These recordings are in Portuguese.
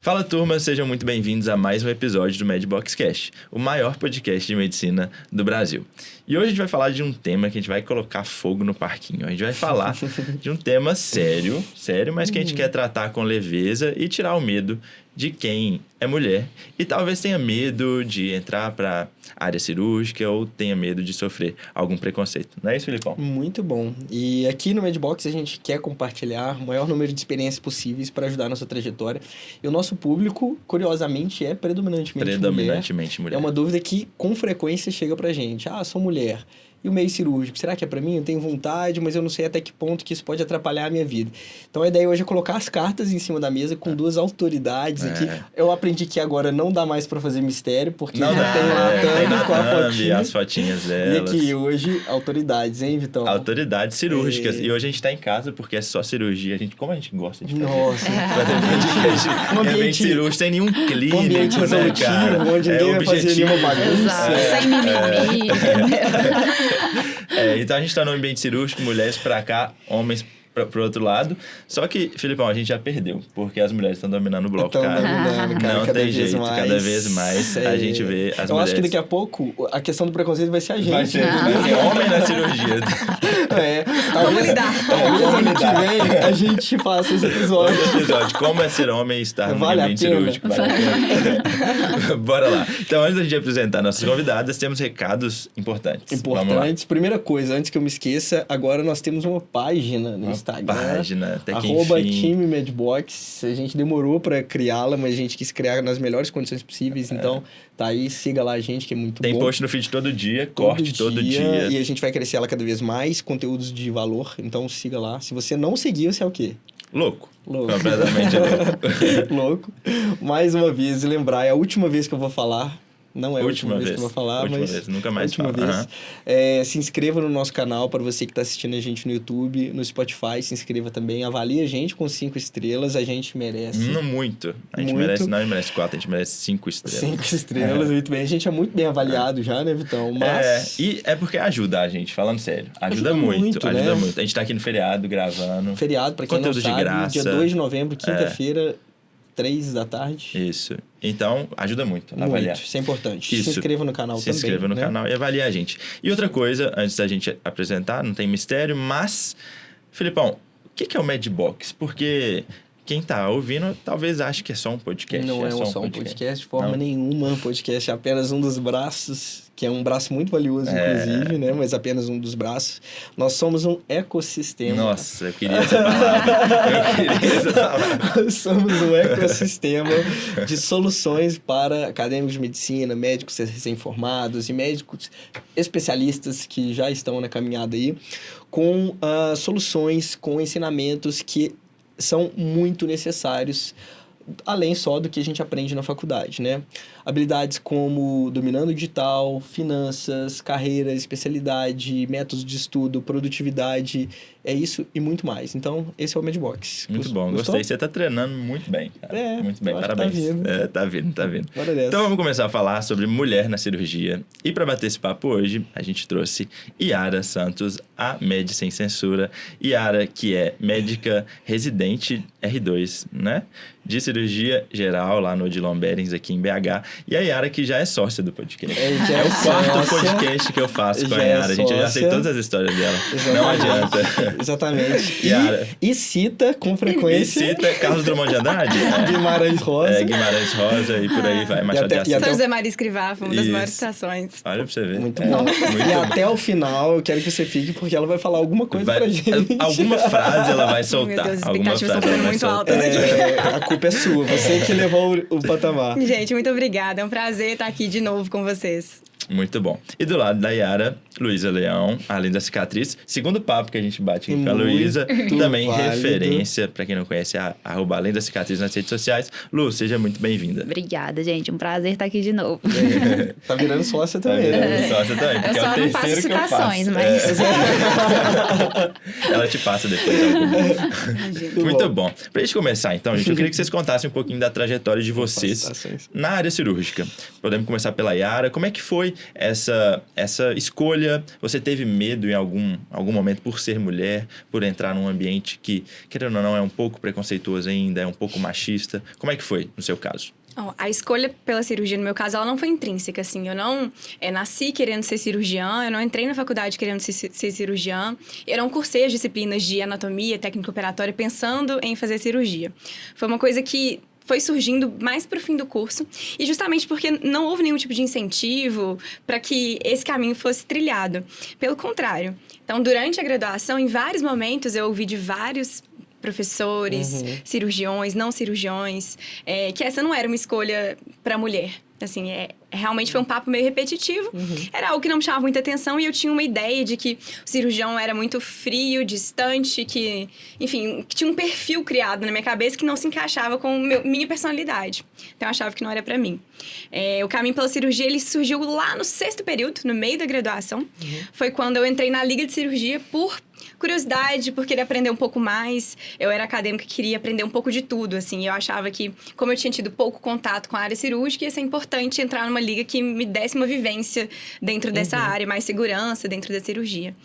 Fala turma, sejam muito bem-vindos a mais um episódio do MedBoxCast, o maior podcast de medicina do Brasil. E hoje a gente vai falar de um tema que a gente vai colocar fogo no parquinho. A gente vai falar de um tema sério, mas que a gente quer tratar com leveza e tirar o medo de quem é mulher e talvez tenha medo de entrar para a área cirúrgica ou tenha medo de sofrer algum preconceito. Não é isso, Filipão? Muito bom. E aqui no MedBox a gente quer compartilhar o maior número de experiências possíveis para ajudar a nossa trajetória. E o nosso público, curiosamente, é predominantemente mulher. É uma dúvida que com frequência chega pra gente. Sou mulher. E o meio cirúrgico, será que é para mim? Eu tenho vontade, mas eu não sei até que ponto que isso pode atrapalhar a minha vida. Então, a ideia hoje é colocar as cartas em cima da mesa com duas autoridades aqui. Eu aprendi que agora não dá mais para fazer mistério, porque já tem lá a com a fotinha. As fotinhas delas. E aqui, hoje, autoridades, hein, Vitão? Autoridades cirúrgicas. E hoje a gente tá em casa, porque é só cirurgia. Como a gente gosta de fazer. Nossa. Fazer um ambiente cirúrgico, sem nenhum clínico, um ambiente resolutivo, onde ninguém vai fazer nenhuma bagunça. Sem mimimi, então a gente tá no ambiente cirúrgico, mulheres pra cá, homens pro outro lado. Só que, Filipão, a gente já perdeu, porque as mulheres estão dominando o bloco, cara. Não tem jeito, cada vez mais a gente vê as mulheres. Eu acho que daqui a pouco a questão do preconceito vai ser a gente. Vai ser homem na cirurgia. Como lidar? Ano que vem a gente faça esse episódio. Como é ser homem e estar no ambiente cirúrgico. Vale a pena. Bora lá. Então, antes da gente apresentar nossas convidadas, temos recados importantes. Primeira coisa, antes que eu me esqueça, agora nós temos uma página no Instagram. Até que enfim. Time Medbox. A gente demorou pra criá-la, mas a gente quis criar nas melhores condições possíveis. Então, tá aí, siga lá a gente, que é muito bom. Tem post no feed todo dia, corte todo dia. E a gente vai crescer ela cada vez mais, conteúdos de valor. Então, siga lá. Se você não seguir, você é o quê? Louco. Completamente louco. Louco. Mais uma vez, lembrar, é a última vez que eu vou falar. Não é a última vez que eu vou falar, mas... Nunca mais última vez. Se inscreva no nosso canal para você que está assistindo a gente no YouTube, no Spotify, se inscreva também. Avalie a gente com 5 estrelas, a gente merece. Não muito. A gente merece 4, a gente merece 5 estrelas. 5 estrelas, muito bem. A gente é muito bem avaliado já, né, Vitão? Mas... E é porque ajuda a gente, falando sério. Ajuda muito. A gente tá aqui no feriado, gravando. Feriado, para quem não sabe, de graça. dia 2 de novembro, quinta-feira, 3 da tarde. Isso. Então, ajuda muito a avaliar. Isso é importante. Se inscreva no canal também. Se inscreva no canal e avalie a gente. E outra coisa, antes da gente apresentar, não tem mistério, mas... Filipão, o que é o MedBox? Porque... Quem tá ouvindo, talvez ache que é só um podcast. Não é só um podcast de forma nenhuma. Um podcast é apenas um dos braços, que é um braço muito valioso, inclusive, né? Mas apenas um dos braços. Nós somos um ecossistema. Nossa, eu queria essa palavra. Nós somos um ecossistema de soluções para acadêmicos de medicina, médicos recém-formados e médicos especialistas que já estão na caminhada aí, com soluções, com ensinamentos que são muito necessários, além só do que a gente aprende na faculdade, né? Habilidades como dominando o digital, finanças, carreira, especialidade, métodos de estudo, produtividade, é isso e muito mais. Então, esse é o MedBox. Muito bom, gostei. Você tá treinando muito bem, cara. Muito bem, parabéns. Tá vindo. Tá vindo. Então, vamos começar a falar sobre mulher na cirurgia. E para bater esse papo hoje, a gente trouxe Yara Santos, a Med Sem Censura. Yara, que é médica residente R2, né? De cirurgia geral lá no Odilon Berens, aqui em BH. E a Yara, que já é sócia do podcast. É o quarto podcast que eu faço com a Yara. A gente já sei todas as histórias dela. Exatamente. Não adianta. Exatamente. Yara. E cita com frequência. E cita Carlos Drummond de Andrade. Guimarães Rosa. Guimarães Rosa e por aí vai. Machado de Assis. São José Maria Escrivá, foi uma das maiores citações. Olha pra você ver. Muito bom. E até o final, eu quero que você fique, porque ela vai falar alguma coisa pra gente. Alguma frase ela vai soltar. Meu Deus, as expectativas estão ficando muito altas aqui. A culpa é sua, você que levou o patamar. Gente, muito obrigada. É um prazer estar aqui de novo com vocês. Muito bom. E do lado da Yara, Luísa Leão, além da cicatriz. Segundo papo que a gente bate aqui com a Luísa. Também válido. Referência, pra quem não conhece, @além da cicatriz nas redes sociais. Lu, seja muito bem-vinda. Obrigada, gente. Um prazer estar aqui de novo. Tá virando sócia também. Tá virando sócia também, porque eu só é o não faço terceiro que eu citações, faço. mas... Ela te passa depois. Muito bom. Pra gente começar, então, gente, eu queria que vocês contassem um pouquinho da trajetória de vocês na área cirúrgica. Podemos começar pela Yara. Como é que foi essa escolha? Você teve medo em algum momento por ser mulher, por entrar num ambiente que, querendo ou não, é um pouco preconceituoso ainda, é um pouco machista? Como é que foi no seu caso? A escolha pela cirurgia, no meu caso, ela não foi intrínseca, assim. Eu não nasci querendo ser cirurgiã, eu não entrei na faculdade querendo ser cirurgiã. Eu não cursei as disciplinas de anatomia, técnica operatória, pensando em fazer cirurgia. Foi uma coisa que foi surgindo mais pro fim do curso. E justamente porque não houve nenhum tipo de incentivo para que esse caminho fosse trilhado. Pelo contrário. Então, durante a graduação, em vários momentos, eu ouvi de vários professores, cirurgiões, não cirurgiões, que essa não era uma escolha para mulher. Assim, realmente foi um papo meio repetitivo. Era algo que não me chamava muita atenção e eu tinha uma ideia de que o cirurgião era muito frio, distante, que, enfim, que tinha um perfil criado na minha cabeça que não se encaixava com minha personalidade. Então, eu achava que não era para mim. O caminho pela cirurgia, ele surgiu lá no 6º período, no meio da graduação. Foi quando eu entrei na Liga de Cirurgia por curiosidade, por querer aprender um pouco mais. Eu era acadêmica e queria aprender um pouco de tudo, assim. Eu achava que, como eu tinha tido pouco contato com a área cirúrgica, ia ser importante entrar numa liga que me desse uma vivência dentro dessa área, mais segurança dentro da cirurgia.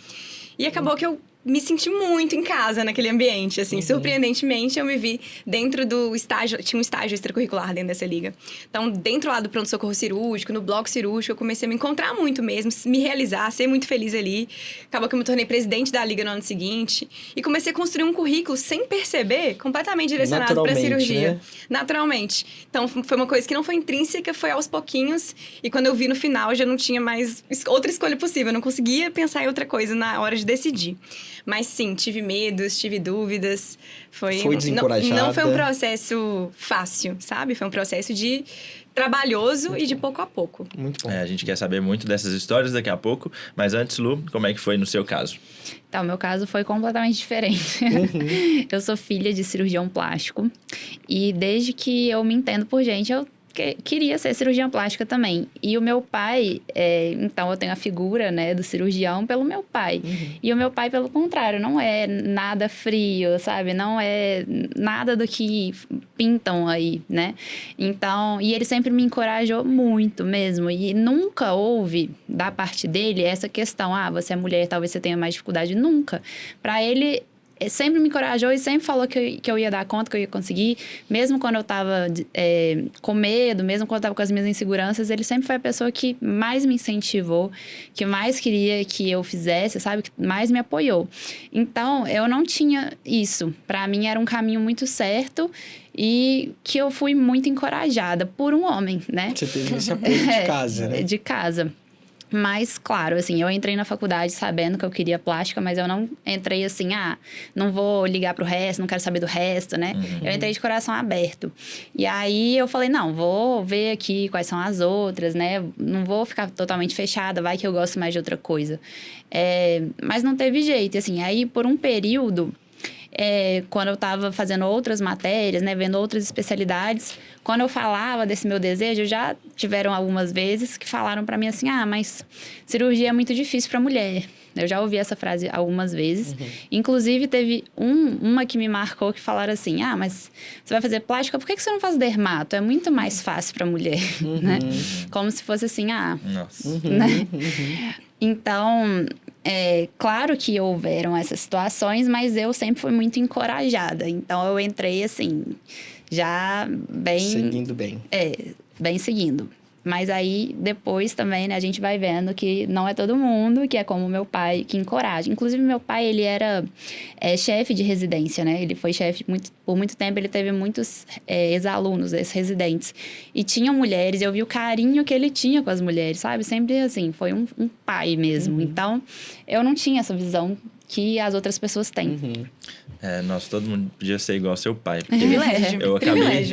E acabou que eu me senti muito em casa naquele ambiente, assim. Surpreendentemente, eu me vi dentro do estágio... Tinha um estágio extracurricular dentro dessa liga. Então, dentro lá do pronto-socorro cirúrgico, no bloco cirúrgico, eu comecei a me encontrar muito mesmo, me realizar, ser muito feliz ali. Acabou que eu me tornei presidente da liga no ano seguinte. E comecei a construir um currículo, sem perceber, completamente direcionado para a cirurgia. Né? Naturalmente. Então, foi uma coisa que não foi intrínseca, foi aos pouquinhos. E quando eu vi no final, já não tinha mais outra escolha possível. Eu não conseguia pensar em outra coisa na hora de decidir. Mas sim, tive medos, tive dúvidas. Foi desencorajada. Não foi um processo fácil, sabe? Foi um processo trabalhoso e de pouco a pouco. Muito bom. A gente quer saber muito dessas histórias daqui a pouco. Mas antes, Lu, como é que foi no seu caso? Então, meu caso foi completamente diferente. Eu sou filha de cirurgião plástico. E desde que eu me entendo por gente, eu queria ser cirurgiã plástica também. E o meu pai, então eu tenho a figura, né, do cirurgião pelo meu pai. E o meu pai, pelo contrário, não é nada frio, sabe? Não é nada do que pintam aí, né? Então, e ele sempre me encorajou muito mesmo. E nunca houve, da parte dele, essa questão, você é mulher, talvez você tenha mais dificuldade. Nunca. Para ele, sempre me encorajou e sempre falou que eu ia dar conta, que eu ia conseguir. Mesmo quando eu tava com medo, mesmo quando eu tava com as minhas inseguranças, ele sempre foi a pessoa que mais me incentivou, que mais queria que eu fizesse, sabe? Que mais me apoiou. Então, eu não tinha isso. Pra mim, era um caminho muito certo e que eu fui muito encorajada por um homem, né? Você teve esse apoio de casa, né? De casa. Mas, claro, assim, eu entrei na faculdade sabendo que eu queria plástica, mas eu não entrei assim, não vou ligar pro resto, não quero saber do resto, né? Eu entrei de coração aberto. E aí, eu falei, não, vou ver aqui quais são as outras, né? Não vou ficar totalmente fechada, vai que eu gosto mais de outra coisa. Mas não teve jeito, assim, aí por um período... quando eu estava fazendo outras matérias, né, vendo outras especialidades, quando eu falava desse meu desejo, já tiveram algumas vezes que falaram para mim assim, mas cirurgia é muito difícil para mulher. Eu já ouvi essa frase algumas vezes. Inclusive, teve uma que me marcou que falaram assim, mas você vai fazer plástica, por que você não faz dermato? É muito mais fácil para mulher, né? Como se fosse assim, Nossa. Né? Então... claro que houveram essas situações, mas eu sempre fui muito encorajada. Então, eu entrei, assim, já bem... Seguindo bem. Bem seguindo. Mas aí, depois também, né, a gente vai vendo que não é todo mundo, que é como o meu pai, que encoraja. Inclusive, meu pai, ele era chefe de residência, né? Ele foi chefe por muito tempo, ele teve muitos ex-alunos, ex-residentes. E tinham mulheres, eu vi o carinho que ele tinha com as mulheres, sabe? Sempre, assim, foi um pai mesmo. Então, eu não tinha essa visão que as outras pessoas têm. Nossa, todo mundo podia ser igual ao seu pai. Privilégio. Eu acabei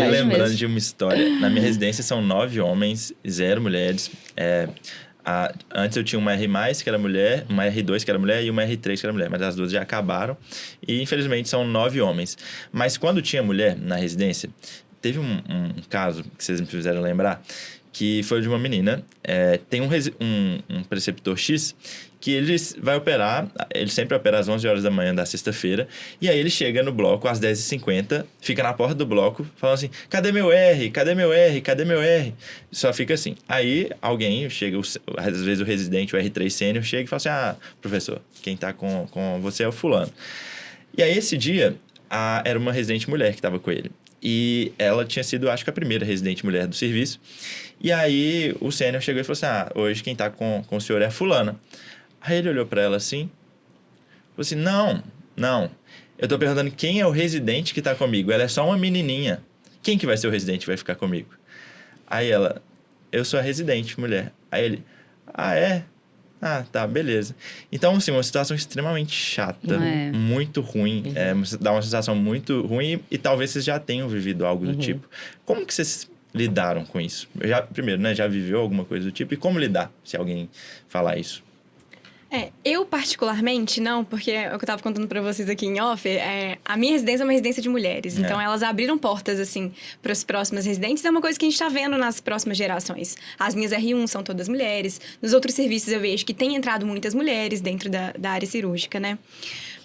lembrando mesmo. de uma história. Na minha residência são 9 homens, 0 mulheres. Antes eu tinha uma R+, que era mulher, uma R2, que era mulher, e uma R3, que era mulher. Mas as duas já acabaram. E, infelizmente, são 9 homens. Mas quando tinha mulher na residência, teve um caso que vocês me fizeram lembrar, que foi de uma menina. Tem um preceptor X que ele vai operar, ele sempre opera às 11 horas da manhã da sexta-feira, e aí ele chega no bloco às 10h50, fica na porta do bloco, falando assim, cadê meu R? Cadê meu R? Cadê meu R? Só fica assim. Aí alguém chega, às vezes o residente, o R3 sênior, chega e fala assim, professor, quem tá com você é o fulano. E aí esse dia, era uma residente mulher que estava com ele. E ela tinha sido, acho que a primeira residente mulher do serviço. E aí o sênior chegou e falou assim, hoje quem tá com o senhor é a fulana. Aí ele olhou para ela assim, falou assim, não, eu tô perguntando quem é o residente que tá comigo, ela é só uma menininha. Quem que vai ser o residente que vai ficar comigo? Aí ela, eu sou a residente, mulher. Aí ele, é? Tá, beleza. Então, assim, uma situação extremamente chata, muito ruim, dá uma sensação muito ruim e talvez vocês já tenham vivido algo do tipo. Como que vocês lidaram com isso? Primeiro, né, já viveu alguma coisa do tipo? E como lidar, se alguém falar isso? Eu particularmente não, porque é o que eu tava contando pra vocês aqui em off, a minha residência é uma residência de mulheres, então elas abriram portas, assim, para as próximas residentes, é uma coisa que a gente tá vendo nas próximas gerações. As minhas R1 são todas mulheres, nos outros serviços eu vejo que tem entrado muitas mulheres dentro da área cirúrgica, né?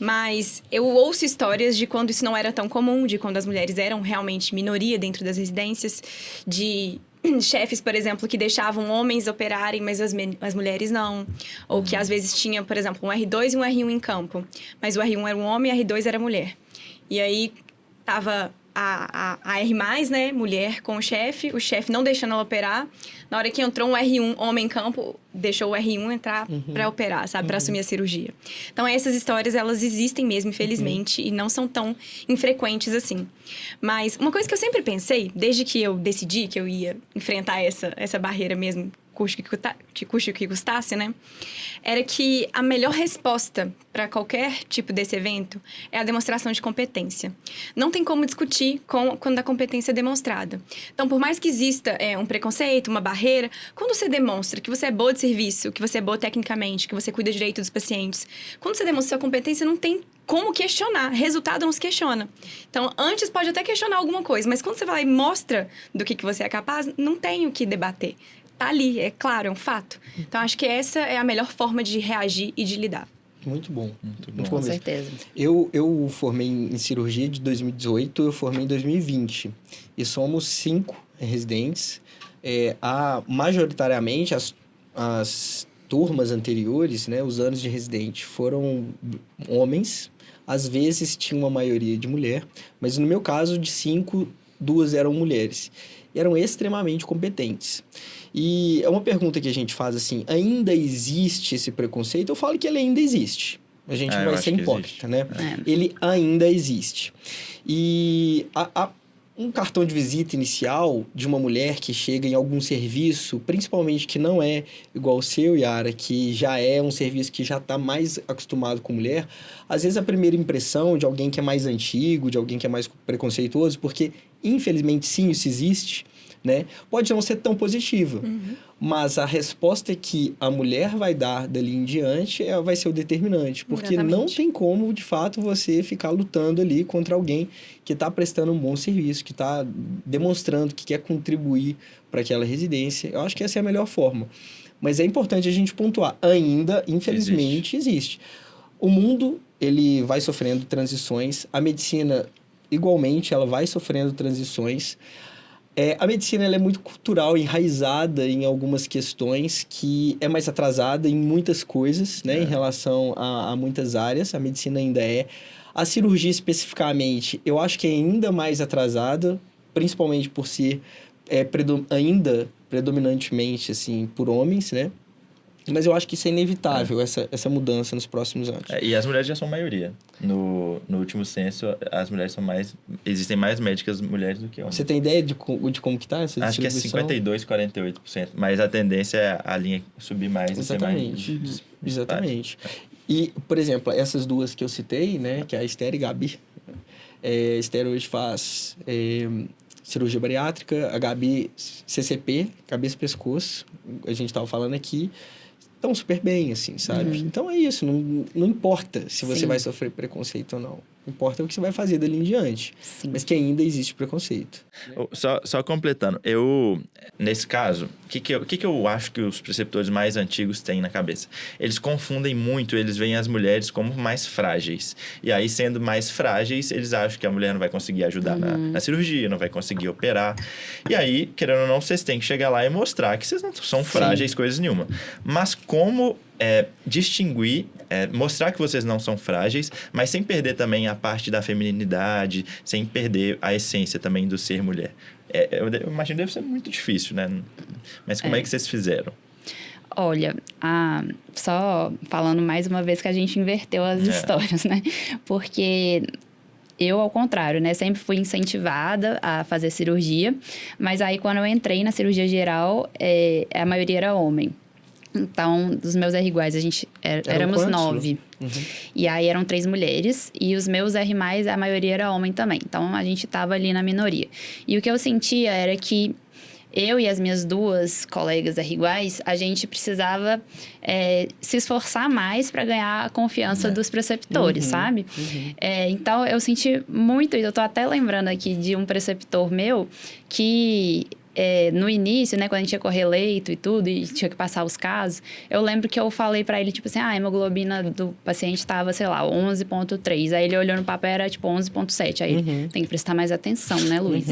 Mas eu ouço histórias de quando isso não era tão comum, de quando as mulheres eram realmente minoria dentro das residências, de chefes, por exemplo, que deixavam homens operarem, mas as mulheres não. Ou que às vezes tinha, por exemplo, um R2 e um R1 em campo. Mas o R1 era um homem e a R2 era mulher. E aí tava a R+, né, mulher com o chefe não deixando ela operar. Na hora que entrou um R1, homem em campo, deixou o R1 entrar para operar, sabe? Para assumir a cirurgia. Então, essas histórias, elas existem mesmo, infelizmente, e não são tão infrequentes assim. Mas uma coisa que eu sempre pensei, desde que eu decidi que eu ia enfrentar essa barreira mesmo, custe o que custasse, né? Era que a melhor resposta para qualquer tipo desse evento é a demonstração de competência. Não tem como discutir quando a competência é demonstrada. Então, por mais que exista um preconceito, uma barreira, quando você demonstra que você é boa de serviço, que você é boa tecnicamente, que você cuida direito dos pacientes, quando você demonstra sua competência, não tem como questionar. Resultado não se questiona. Então, antes pode até questionar alguma coisa, mas quando você vai lá e mostra do que você é capaz, não tem o que debater. Tá ali, é claro, é um fato. Então, acho que essa é a melhor forma de reagir e de lidar. Muito bom. Muito bom. Com certeza. Eu formei em cirurgia de 2018, eu formei em 2020. E somos 5 residentes. Majoritariamente, as turmas anteriores, né, os anos de residente, foram homens. Às vezes, tinha uma maioria de mulher. Mas, no meu caso, de 5, 2 eram mulheres. E eram extremamente competentes. E é uma pergunta que a gente faz assim, ainda existe esse preconceito? Eu falo que ele ainda existe. A gente não vai ser hipócrita, né? Ele ainda existe. E um cartão de visita inicial de uma mulher que chega em algum serviço, principalmente que não é igual o seu, Yara, que já é um serviço que já está mais acostumado com mulher, às vezes a primeira impressão de alguém que é mais antigo, de alguém que é mais preconceituoso, porque infelizmente sim, isso existe, né? Pode não ser tão positiva, mas a resposta que a mulher vai dar dali em diante vai ser o determinante, porque não tem como, de fato, você ficar lutando ali contra alguém que está prestando um bom serviço, que está demonstrando que quer contribuir para aquela residência. Eu acho que essa é a melhor forma. Mas é importante a gente pontuar, ainda, infelizmente, existe. O mundo, ele vai sofrendo transições, a medicina, igualmente, ela vai sofrendo transições. A medicina ela é muito cultural, enraizada em algumas questões, que é mais atrasada em muitas coisas, né? Em relação a muitas áreas. A medicina ainda é. A cirurgia, especificamente, eu acho que é ainda mais atrasada, principalmente por ser ainda predominantemente, assim, por homens, né? Mas eu acho que isso é inevitável, essa mudança nos próximos anos. E as mulheres já são maioria. No último censo, as mulheres são mais... Existem mais médicas mulheres do que homens. Você tem ideia de como que tá essa distribuição? Acho que é 52%, 48%. Mas a tendência é a linha subir mais. Exatamente. E ser mais... Exatamente. E, por exemplo, essas duas que eu citei, né? Que é a Esther e Gabi. Esther hoje faz... cirurgia bariátrica, a Gabi CCP, cabeça e pescoço, a gente estava falando aqui, estão super bem, assim, sabe? Então é isso, não importa se você vai sofrer preconceito ou não. Importa o que você vai fazer dali em diante. Sim. Mas que ainda existe preconceito. Só completando, nesse caso, o que eu acho que os preceptores mais antigos têm na cabeça? Eles confundem muito, eles veem as mulheres como mais frágeis. E aí, sendo mais frágeis, eles acham que a mulher não vai conseguir ajudar na cirurgia, não vai conseguir operar. E aí, querendo ou não, vocês têm que chegar lá e mostrar que vocês não são frágeis, coisas nenhuma. Mas como distinguir, mostrar que vocês não são frágeis, mas sem perder também a parte da feminilidade, sem perder a essência também do ser mulher. Eu imagino que deve ser muito difícil, né? Mas como é que vocês fizeram? Olha, só falando mais uma vez que a gente inverteu as histórias, né? Porque eu, ao contrário, né? Sempre fui incentivada a fazer cirurgia, mas aí quando eu entrei na cirurgia geral, a maioria era homem. Então, dos meus R iguais, éramos 9. Uhum. E aí, eram 3 mulheres. E os meus R+, a maioria era homem também. Então, a gente tava ali na minoria. E o que eu sentia era que eu e as minhas 2 colegas R iguais, a gente precisava se esforçar mais para ganhar a confiança dos preceptores, sabe? Então, eu senti muito... Eu tô até lembrando aqui de um preceptor meu que... no início, né, quando a gente ia correr leito e tudo, e tinha que passar os casos, eu lembro que eu falei pra ele, tipo assim, a hemoglobina do paciente tava, sei lá, 11,3. Aí ele olhou no papel, era tipo 11,7. Aí tem que prestar mais atenção, né, Luiz?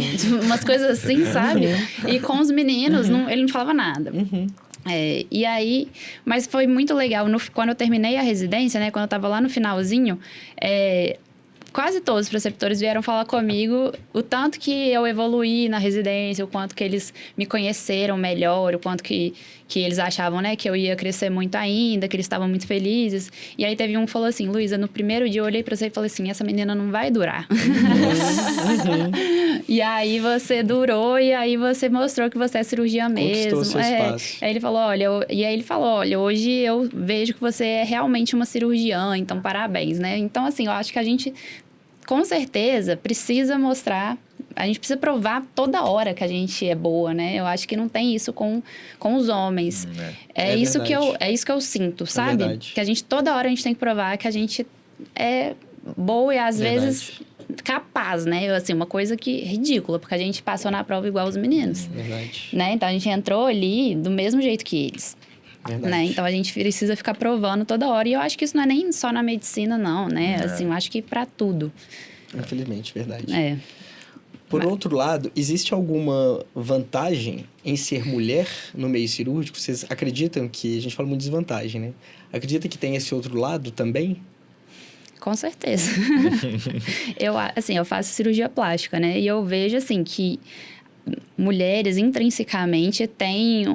Umas coisas assim, sabe? E com os meninos, ele não falava nada. E aí, mas foi muito legal. Quando eu terminei a residência, né, quando eu tava lá no finalzinho, quase todos os preceptores vieram falar comigo o tanto que eu evoluí na residência, o quanto que eles me conheceram melhor, o quanto que eles achavam, né, que eu ia crescer muito ainda, que eles estavam muito felizes. E aí teve um que falou assim, Luísa, no primeiro dia eu olhei pra você e falei assim, essa menina não vai durar. E aí você durou e aí você mostrou que você é cirurgiã mesmo. Conquistou seu espaço. Aí ele falou, olha, hoje eu vejo que você é realmente uma cirurgiã, então parabéns, né? Então, assim, eu acho que a gente, com certeza, precisa mostrar, a gente precisa provar toda hora que a gente é boa, né? Eu acho que não tem isso com os homens. É isso que eu sinto, sabe? Que a gente, toda hora a gente tem que provar que a gente é boa e às vezes capaz, né? Assim, uma coisa que ridícula, porque a gente passou na prova igual os meninos. Né? Então, a gente entrou ali do mesmo jeito que eles. Né? Então, a gente precisa ficar provando toda hora. E eu acho que isso não é nem só na medicina, não, né? Assim, eu acho que pra tudo. Infelizmente, verdade. Por outro lado, existe alguma vantagem em ser mulher no meio cirúrgico? Vocês acreditam que... A gente fala muito de desvantagem, né? Acredita que tem esse outro lado também? Com certeza. Eu faço cirurgia plástica, né? E eu vejo, assim, que mulheres intrinsecamente têm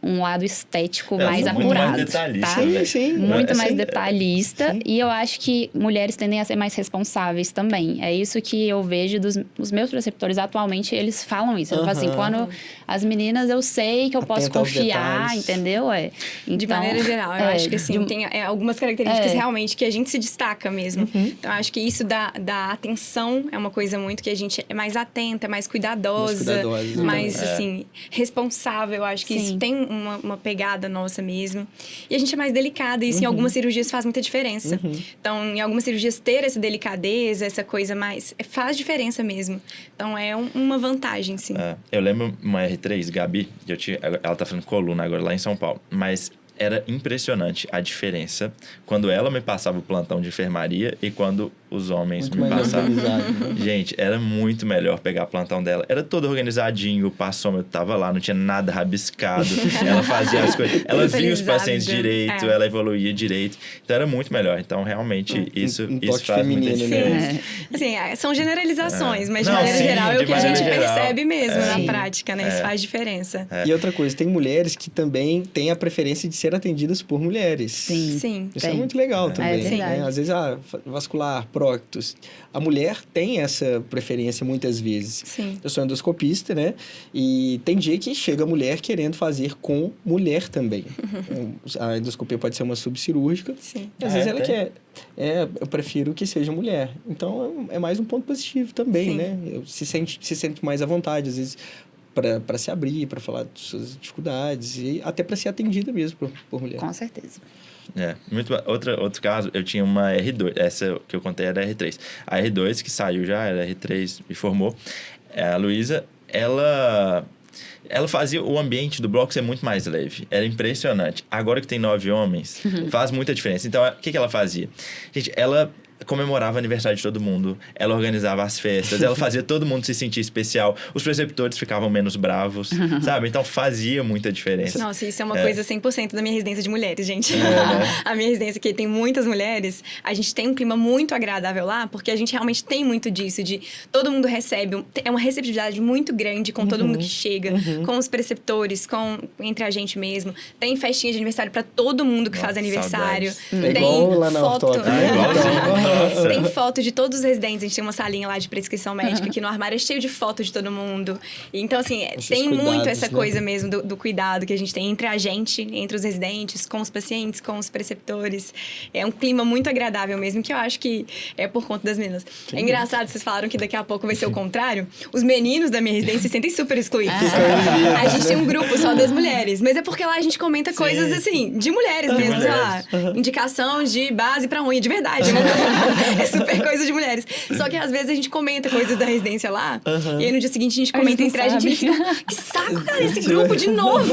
um lado estético mais apurado. Muito mais detalhista, tá? Sim. Muito mais detalhista. Sim. E eu acho que mulheres tendem a ser mais responsáveis também. É isso que eu vejo dos meus preceptores atualmente, eles falam isso. Eles falam assim, quando as meninas eu sei que eu posso confiar, entendeu? Então, de maneira geral, eu acho que assim, tem algumas características realmente que a gente se destaca mesmo. Então, eu acho que isso da atenção é uma coisa muito que a gente é mais atenta, mais cuidadosa, mais assim, responsável. Eu acho que isso tem uma pegada nossa mesmo. E a gente é mais delicada, e isso em algumas cirurgias faz muita diferença. Então, em algumas cirurgias, ter essa delicadeza, essa coisa mais... faz diferença mesmo. Então, é uma vantagem, sim. Eu lembro uma R3, Gabi, ela tá fazendo coluna agora lá em São Paulo, mas... Era impressionante a diferença quando ela me passava o plantão de enfermaria e quando os homens me passavam. Gente, era muito melhor pegar o plantão dela. Era todo organizadinho, o passômetro tava lá, não tinha nada rabiscado. Ela fazia as coisas. Ela via os pacientes direito, ela evoluía direito. Então, era muito melhor. Então, realmente, isso faz muita diferença. Assim, são generalizações, mas de maneira geral é o que a gente percebe mesmo na prática, né? Isso faz diferença. E outra coisa, tem mulheres que também têm a preferência de ser atendidas por mulheres. Sim. Isso é muito legal também. Né? Às vezes, vascular, próctos. A mulher tem essa preferência muitas vezes. Sim. Eu sou endoscopista, né? E tem dia que chega a mulher querendo fazer com mulher também. A endoscopia pode ser uma subcirúrgica. Sim. E às vezes ela quer... eu prefiro que seja mulher. Então, é mais um ponto positivo também, né? Se sente mais à vontade, às vezes... para se abrir, para falar de suas dificuldades e até para ser atendida mesmo por mulher. Com certeza. Outro caso, eu tinha uma R2. Essa que eu contei era R3. A R2, que saiu já, era R3 e formou. A Luísa, ela fazia o ambiente do bloco ser muito mais leve. Era impressionante. Agora que tem 9 homens, faz muita diferença. Então, o que ela fazia? Gente, ela comemorava o aniversário de todo mundo. Ela organizava as festas. Ela fazia todo mundo se sentir especial. Os preceptores ficavam menos bravos, sabe? Então, fazia muita diferença. Nossa, isso é uma coisa 100% da minha residência de mulheres, gente. A minha residência, que tem muitas mulheres, a gente tem um clima muito agradável lá, porque a gente realmente tem muito disso, de todo mundo recebe, é uma receptividade muito grande com todo mundo que chega, com os preceptores, entre a gente mesmo. Tem festinha de aniversário pra todo mundo que faz aniversário. É igual lá na Ortop, né? Nossa. Tem foto de todos os residentes. A gente tem uma salinha lá de prescrição médica, que no armário é cheio de foto de todo mundo. Então, assim, tem muito essa coisa mesmo do cuidado que a gente tem entre a gente, entre os residentes, com os pacientes, com os preceptores. É um clima muito agradável mesmo, que eu acho que é por conta das meninas. É engraçado, vocês falaram que daqui a pouco vai ser o contrário. Os meninos da minha residência se sentem super excluídos. A gente tem um grupo só das mulheres, mas é porque lá a gente comenta coisas, assim, de mulheres mesmo, sei lá. Indicação de base pra unha, de verdade, né? É super coisa de mulheres. Só que às vezes a gente comenta coisas da residência lá, e aí no dia seguinte a gente comenta entre a gente e fica, que saco, cara, esse grupo de novo.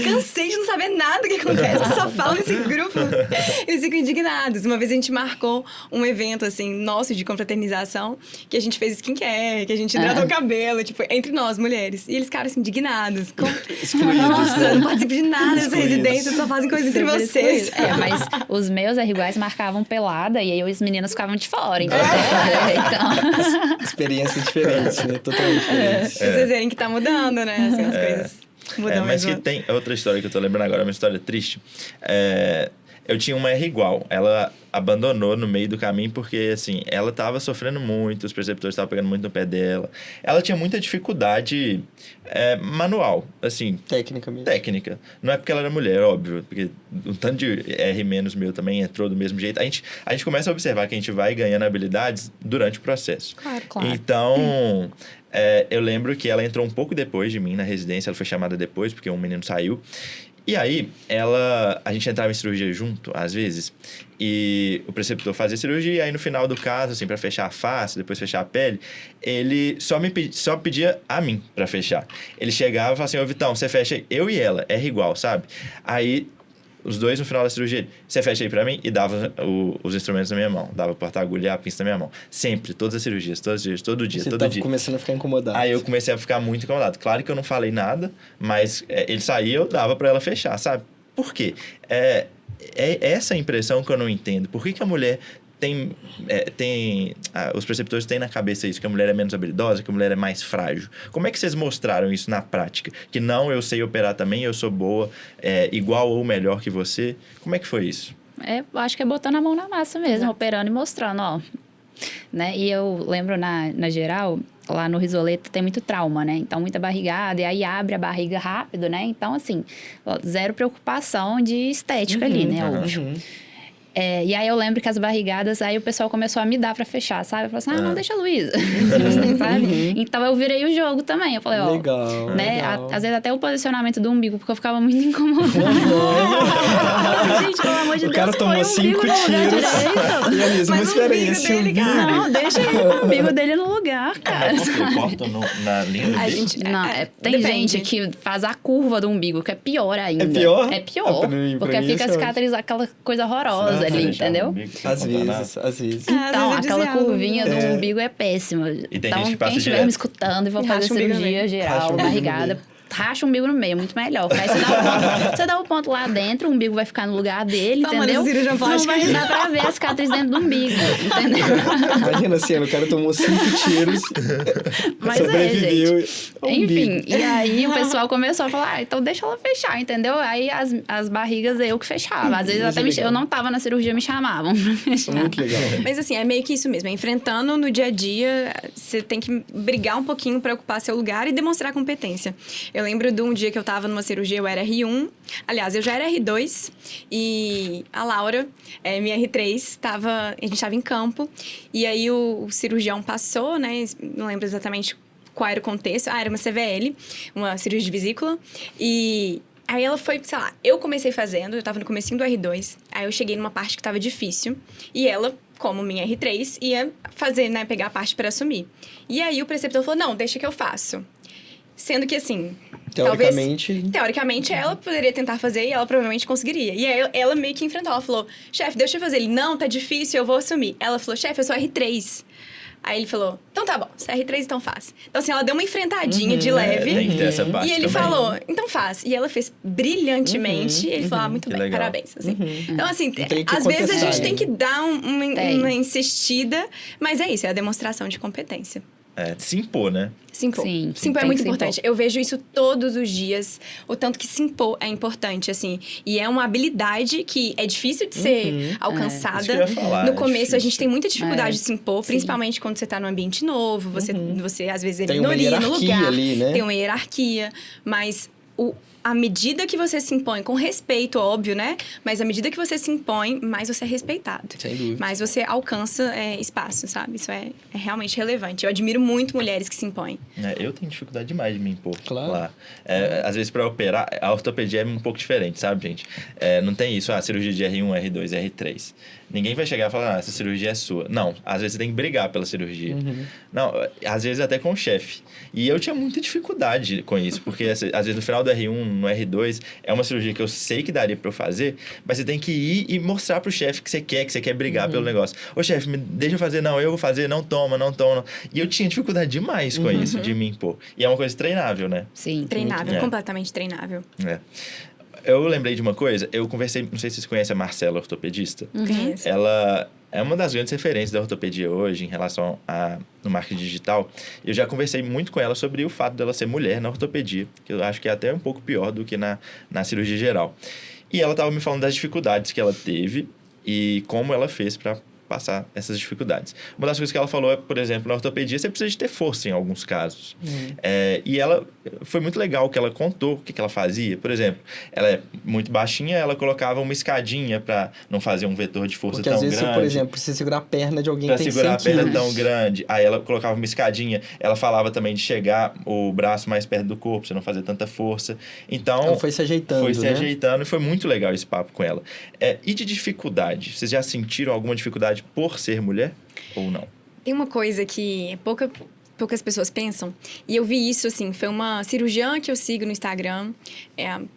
Cansei de não saber nada do que acontece, que só falam nesse grupo. Eles ficam indignados. Uma vez a gente marcou um evento, assim, nosso de confraternização, que a gente fez skincare, que a gente hidratou o cabelo, tipo, entre nós, mulheres. E eles ficaram, assim, indignados. Nossa, eu não participo de nada dessa residência, só fazem coisa entre vocês. Mas os meus iguais marcavam pelada e aí as meninas ficavam de fora, então. Experiência diferente, né? Totalmente diferente. Pra vocês verem que tá mudando, né? Assim, as coisas mudam mas mesmo. que tem outra história que eu tô lembrando agora, uma história triste. Eu tinha uma R igual. Ela abandonou no meio do caminho porque, assim, ela tava sofrendo muito, os preceptores estavam pegando muito no pé dela. Ela tinha muita dificuldade manual, assim... Técnica mesmo. Técnica. Não é porque ela era mulher, óbvio, porque um tanto de R menos meu também entrou do mesmo jeito. A gente começa a observar que a gente vai ganhando habilidades durante o processo. Claro. Então... eu lembro que ela entrou um pouco depois de mim na residência, ela foi chamada depois, porque um menino saiu. E aí, a gente entrava em cirurgia junto, às vezes, e o preceptor fazia cirurgia, e aí no final do caso, assim, pra fechar a face, depois fechar a pele, ele só pedia a mim pra fechar. Ele chegava e falava assim, ô Vitão, você fecha eu e ela, R igual, sabe? Aí... Os dois, no final da cirurgia, você fecha aí pra mim e dava os instrumentos na minha mão. Dava o porta-agulha e a pinça na minha mão. Sempre, todas as cirurgias, todo dia. Você tava começando a ficar incomodado. Aí eu comecei a ficar muito incomodado. Claro que eu não falei nada, mas ele saía, eu dava pra ela fechar, sabe? Por quê? É essa impressão que eu não entendo. Por que a mulher os preceptores têm na cabeça isso, que a mulher é menos habilidosa, que a mulher é mais frágil. Como é que vocês mostraram isso na prática? Que não, eu sei operar também, eu sou boa, igual ou melhor que você. Como é que foi isso? Eu acho que é botando a mão na massa mesmo, operando e mostrando, ó. Né? E eu lembro na geral, lá no risoleto tem muito trauma, né? Então, muita barrigada, e aí abre a barriga rápido, né? Então, assim, zero preocupação de estética ali, né? Óbvio. E aí eu lembro que as barrigadas, aí o pessoal começou a me dar pra fechar, sabe? Eu falei assim, não, deixa a Luísa, sabe? Então eu virei o jogo também. Eu falei, ó, legal, né? legal. Às vezes até o posicionamento do umbigo, porque eu ficava muito incomodada. Gente, pelo amor de Deus, o cara tomou 5 tiros. E a mesma experiência. Não, deixa o umbigo dele no lugar, cara. Mas por quê? Cortam na linha do umbigo? Não, tem gente que faz a curva do umbigo, que é pior ainda. É pior? É pior, porque fica a cicatriz, aquela coisa horrorosa ali, entendeu? Às vezes. Então, aquela curvinha do umbigo é péssima. E tem então, gente que passa quem estiver direto. me escutando e for fazer cirurgia geral, barrigada, racha o umbigo no meio, muito melhor. Porque aí você dá o ponto lá dentro, o umbigo vai ficar no lugar dele, entendeu? Não vai dar pra ver a cicatriz dentro do umbigo, entendeu? Imagina a cena, o cara tomou 5 tiros, Mas sobreviveu. Enfim, e aí o pessoal começou a falar, então deixa ela fechar, entendeu? Aí as barrigas eu que fechava. Às vezes até eu não tava na cirurgia, me chamavam pra fechar. Muito legal. Mas assim, é meio que isso mesmo. Enfrentando no dia a dia, você tem que brigar um pouquinho pra ocupar seu lugar e demonstrar competência. Eu lembro de um dia que eu tava numa cirurgia, eu era R1. Aliás, eu já era R2. E a Laura, minha R3, a gente tava em campo. E aí o cirurgião passou, né? Não lembro exatamente qual era o contexto. Era uma CVL, uma cirurgia de vesícula. E Aí ela foi, sei lá, eu comecei fazendo, eu tava no comecinho do R2, aí eu cheguei numa parte que tava difícil, e ela, como minha R3, ia fazer, né, pegar a parte pra assumir. E aí o preceptor falou, não, deixa que eu faço. Sendo que, assim, teoricamente ela poderia tentar fazer e ela provavelmente conseguiria. E aí ela meio que enfrentou, ela falou, chefe, deixa eu fazer. Ele, não, tá difícil, eu vou assumir. Ela falou, chefe, eu sou R3. Aí ele falou, então tá bom, se é R3, então faz. Então, assim, ela deu uma enfrentadinha de leve. Tem que ter essa parte e ele também. falou, então faz. E ela fez brilhantemente. Ele falou, muito bem, legal. parabéns. Assim. Então, assim, Tem que às vezes a contestar, gente tem que dar Tem. uma insistida, mas é isso, é a demonstração de competência. Se impor, né? Se impor. Sim, Se impor é tem muito que se importante. Eu vejo isso todos os dias. O tanto que se impor é importante, assim. E é uma habilidade que é difícil de ser alcançada. Isso que eu ia falar, No é começo, a difícil. gente tem muita dificuldade É. de se impor. Sim. Principalmente quando você tá num ambiente novo. Você às vezes, é Tem uma minoria no hierarquia lugar. ali, né? Tem uma hierarquia. Mas à medida que você se impõe, com respeito, óbvio, né? Mas à medida que você se impõe, mais você é respeitado. Sem dúvida. Mais você alcança espaço, sabe? Isso é realmente relevante. Eu admiro muito mulheres que se impõem. Eu tenho dificuldade demais de me impor Claro. lá. Às vezes, para operar, a ortopedia é um pouco diferente, sabe, gente? Não tem isso, cirurgia de R1, R2, R3. Ninguém vai chegar e falar, essa cirurgia é sua. Não, às vezes você tem que brigar pela cirurgia. Não, às vezes até com o chefe. E eu tinha muita dificuldade com isso, porque às vezes no final do R1, no R2, é uma cirurgia que eu sei que daria pra eu fazer, mas você tem que ir e mostrar pro chefe que você quer brigar pelo negócio. Ô, chefe, me deixa eu fazer. Não, eu vou fazer, não toma. E eu tinha dificuldade demais com isso, de me impor. E é uma coisa treinável, né? Sim. Treinável, completamente treinável. Eu lembrei de uma coisa, eu conversei, não sei se vocês conhecem a Marcela, ortopedista. Conheço. Ela é uma das grandes referências da ortopedia hoje em relação no marketing digital. Eu já conversei muito com ela sobre o fato dela ser mulher na ortopedia, que eu acho que é até um pouco pior do que na cirurgia geral. E ela estava me falando das dificuldades que ela teve e como ela fez para passar essas dificuldades. Uma das coisas que ela falou é, por exemplo, na ortopedia você precisa de ter força em alguns casos. E ela foi muito legal que ela contou o que ela fazia. Por exemplo, ela é muito baixinha, ela colocava uma escadinha para não fazer um vetor de força Porque tão às vezes grande. você, por exemplo, precisa segurar a perna de alguém Pra que tem 100 segurar a perna quilos. tão grande. Aí ela colocava uma escadinha. Ela falava também de chegar o braço mais perto do corpo, você não fazer tanta força. Então, Ela foi se ajeitando, Foi se né? ajeitando e foi muito legal esse papo com ela. E de dificuldade? Vocês já sentiram alguma dificuldade por ser mulher ou não? Tem uma coisa que poucas pessoas pensam, e eu vi isso, assim, foi uma cirurgiã que eu sigo no Instagram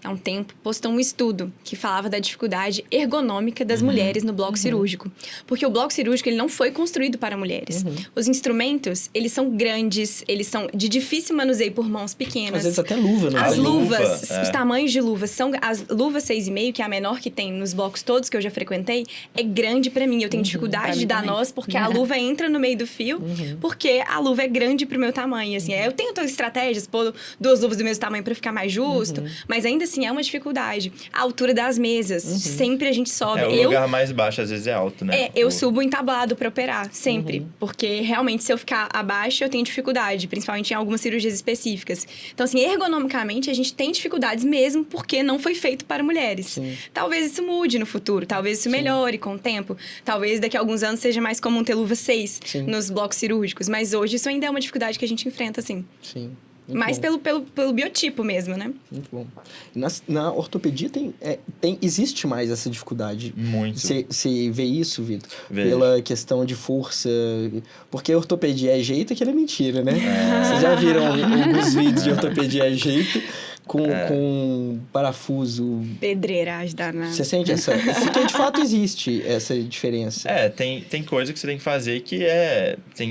há um tempo, postou um estudo que falava da dificuldade ergonômica das mulheres no bloco cirúrgico. Porque o bloco cirúrgico, ele não foi construído para mulheres. Os instrumentos, eles são grandes, eles são de difícil manuseio por mãos pequenas. Às vezes até luva, né? As A luva, luvas, os tamanhos de luvas são... As luvas 6,5, que é a menor que tem nos blocos todos que eu já frequentei, é grande pra mim. Eu tenho dificuldade Pra de mim dar também. nós, porque a luva entra no meio do fio, porque a luva é grande pro meu tamanho, assim. Eu tento estratégias, pôr 2 luvas do mesmo tamanho pra ficar mais justo, mas ainda assim é uma dificuldade. A altura das mesas, sempre a gente sobe. O lugar mais baixo às vezes é alto, né? Eu subo entablado pra operar, sempre. Porque, realmente, se eu ficar abaixo, eu tenho dificuldade. Principalmente em algumas cirurgias específicas. Então, assim, ergonomicamente, a gente tem dificuldades mesmo porque não foi feito para mulheres. Sim. Talvez isso mude no futuro. Talvez isso melhore com o tempo. Talvez daqui a alguns anos seja mais comum ter luva 6 Sim. nos blocos cirúrgicos. Mas hoje isso ainda é uma dificuldade que a gente enfrenta, assim. Sim. Muito Mais bom. pelo biotipo mesmo, né? Muito bom. Na ortopedia existe mais essa dificuldade. Muito. Você vê isso, Vitor? Vejo. Pela questão de força. Porque ortopedia é jeito, aquilo é mentira, né? Vocês já viram alguns vídeos de ortopedia é jeito com parafuso. Pedreiragem danada. Você sente essa... Porque de fato existe essa diferença. Tem coisa que você tem que fazer que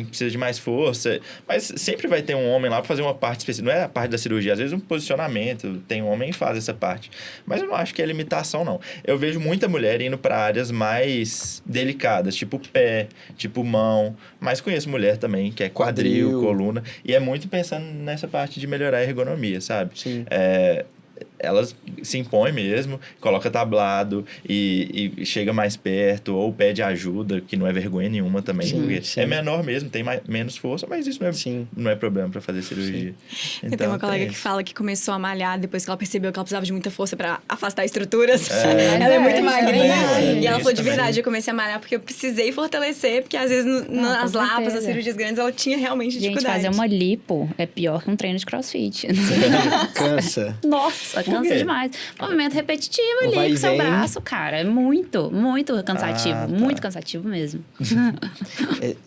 precisa de mais força, mas sempre vai ter um homem lá pra fazer uma parte específica. Não é a parte da cirurgia, às vezes um posicionamento, tem um homem que faz essa parte. Mas eu não acho que é limitação, não. Eu vejo muita mulher indo pra áreas mais delicadas, tipo pé, tipo mão, mas conheço mulher também, que é quadril, coluna, e é muito pensando nessa parte de melhorar a ergonomia, sabe? Sim. Elas se impõem mesmo, coloca tablado e chega mais perto, ou pede ajuda, que não é vergonha nenhuma também, Sim, porque sim. é menor mesmo, tem menos força, mas isso não é problema para fazer cirurgia. Eu tenho uma colega que fala que começou a malhar depois que ela percebeu que ela precisava de muita força pra afastar estruturas. Ela é muito isso magrinha. também, E ela isso falou, de também. verdade, eu comecei a malhar porque eu precisei fortalecer, porque às vezes nas com lapas, nas certeza. cirurgias grandes, ela tinha realmente Gente, dificuldade. fazer uma lipo é pior que um treino de crossfit. Cansa. Nossa, cansa demais. Movimento repetitivo ali Vai e com seu vem. braço, cara. É muito, muito cansativo. Ah, tá. Muito cansativo mesmo.